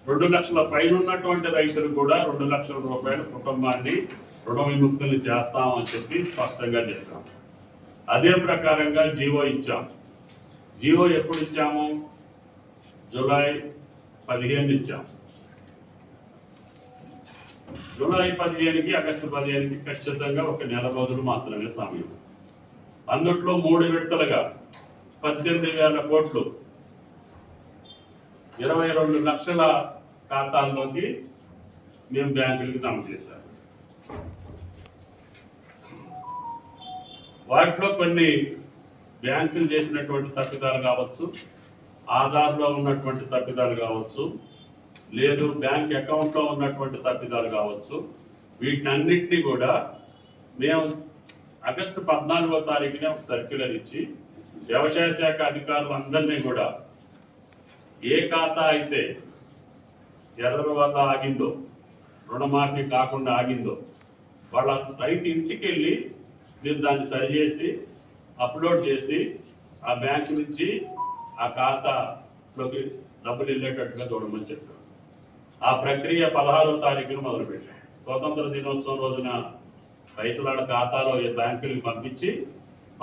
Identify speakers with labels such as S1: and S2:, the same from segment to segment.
S1: 2 లక్షల పైన ఉన్నటువంటి రైతులు కూడా 2 లక్షల రూపాయల కుటుంబాన్ని రుణ విముక్తులు చేస్తామని చెప్పి స్పష్టంగా చెప్పాం. అదే ప్రకారంగా జీవో ఇచ్చాం. జీవో ఎప్పుడు ఇచ్చాము? జూలై 15 ఇచ్చాం. జూలై 15కి ఆగస్టు 15కి ఖచ్చితంగా ఒక నెల రోజులు మాత్రమే సమయం. అందుట్లో 3 విడతలుగా 18,000 కోట్లు 22 లక్షల ఖాతాల్లోకి మేము బ్యాంకులకి జమ చేశాం. వాటిలో కొన్ని బ్యాంకులు చేసినటువంటి తప్పిదాలు కావచ్చు, ఆధార్లో ఉన్నటువంటి తప్పిదాలు కావచ్చు, లేదు బ్యాంక్ అకౌంట్లో ఉన్నటువంటి తప్పిదాలు కావచ్చు, వీటినన్నింటినీ కూడా మేము ఆగస్టు 14వ తారీఖున ఒక సర్క్యులర్ ఇచ్చి వ్యవసాయ శాఖ అధికారులందరినీ కూడా ఏ ఖాతా అయితే ఎర్రల వల్ల ఆగిందో, రుణమాఫీ కాకుండా ఆగిందో, వాళ్ళ రైతు ఇంటికి వెళ్ళి మీరు దాన్ని సరిచేసి అప్లోడ్ చేసి ఆ బ్యాంకు నుంచి ఆ ఖాతాలోకి డబ్బులు వెళ్ళేటట్టుగా చూడమని చెప్పారు. ఆ ప్రక్రియ 16వ తారీఖున మొదలుపెట్టాం. స్వాతంత్ర దినోత్సవం రోజున పైసలాడ ఖాతాలో బ్యాంకులకు పంపించి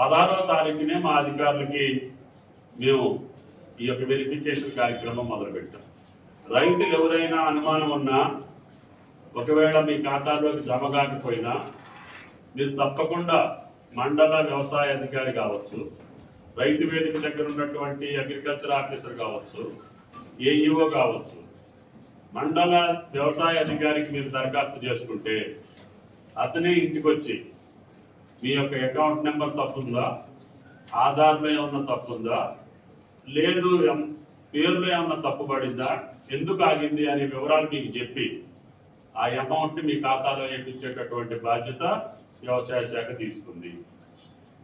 S1: 16వ తారీఖునే మా అధికారులకి మేము ఈ యొక్క వెరిఫికేషన్ కార్యక్రమం మొదలుపెట్టాం. రైతులు ఎవరైనా అనుమానం ఉన్నా, ఒకవేళ మీ ఖాతాలోకి జమ కాకపోయినా మీరు తప్పకుండా మండల వ్యవసాయ అధికారి కావచ్చు, రైతు వేదిక దగ్గర ఉన్నటువంటి అగ్రికల్చర్ ఆఫీసర్ కావచ్చు, ఏఈఓ కావచ్చు, మండల వ్యవసాయ అధికారికి మీరు దరఖాస్తు చేసుకుంటే అతనే ఇంటికి వచ్చి మీ యొక్క అకౌంట్ నెంబర్ తప్పుందా, ఆధార్లో ఏమన్నా తప్పుందా, లేదు పేరులో ఏమన్నా తప్పు పడిందా, ఎందుకు ఆగింది అనే వివరాలు మీకు చెప్పి ఆ అమౌంట్ మీ ఖాతాలో ఎక్కించేటటువంటి బాధ్యత వ్యవసాయ శాఖ తీసుకుంది.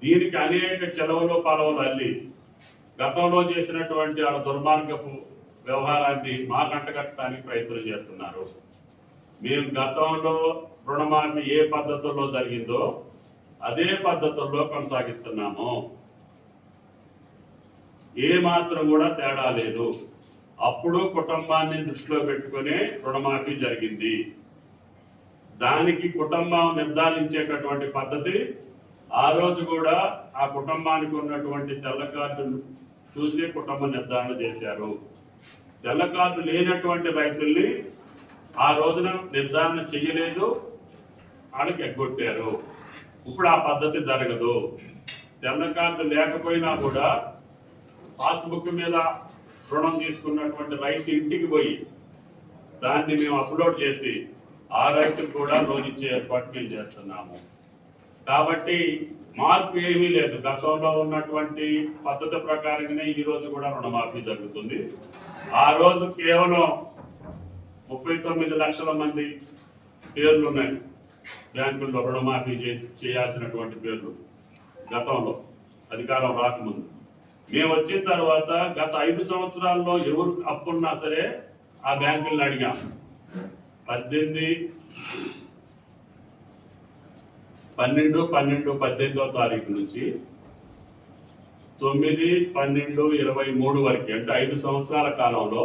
S1: దీనికి అనేక చెలవులు పలవలు అల్లి గతంలో చేసినటువంటి వాళ్ళ దుర్మార్గపు వ్యవహారాన్ని మా కంటగట్టడానికి ప్రయత్నం చేస్తున్నారు. మేము గతంలో రుణమాఫీ ఏ పద్ధతుల్లో జరిగిందో అదే పద్ధతుల్లో కొనసాగిస్తున్నాము. ఏ మాత్రం కూడా తేడా లేదు. అప్పుడు కుటుంబాన్ని దృష్టిలో పెట్టుకునే రుణమాఫీ జరిగింది. దానికి కుటుంబం నిర్ధారించేటటువంటి పద్ధతి ఆ రోజు కూడా ఆ కుటుంబానికి ఉన్నటువంటి తెల్ల కార్డును చూసి కుటుంబ నిర్ధారణ చేశారు. తెల్ల కార్డు లేనటువంటి రైతుల్ని ఆ రోజున నిర్ధారణ చెయ్యలేదు, వాళ్ళకి ఎగ్గొట్టారు. ఇప్పుడు ఆ పద్ధతి జరగదు. తెల్ల కార్డు లేకపోయినా కూడా పాస్బుక్ మీద రుణం తీసుకున్నటువంటి రైతు ఇంటికి పోయి దాన్ని మేము అప్లోడ్ చేసి ఆ రైతుకు కూడా లోన్ ఇచ్చే ఏర్పాటు మేము చేస్తున్నాము. కాబట్టి మార్పు ఏమీ లేదు. గతంలో ఉన్నటువంటి పద్ధతి ప్రకారంగానే ఈ రోజు కూడా రుణమాఫీ జరుగుతుంది. ఆ రోజు కేవలం 39 లక్షల మంది పేర్లు ఉన్నాయి బ్యాంకుల్లో రుణమాఫీ చేయాల్సినటువంటి పేర్లు. గతంలో అధికారం రాకముందు మేము వచ్చిన తర్వాత గత 5 సంవత్సరాల్లో ఎవరు అప్పున్నా సరే ఆ బ్యాంకులను అడిగాం. 12/12/18వ తారీఖు నుంచి 9/12/23 వరకు, అంటే 5 సంవత్సరాల కాలంలో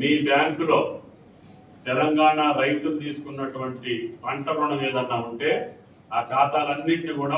S1: మీ బ్యాంకులో తెలంగాణ రైతులు తీసుకున్నటువంటి పంట రుణం ఏదన్నా ఉంటే ఆ ఖాతాలన్నింటినీ కూడా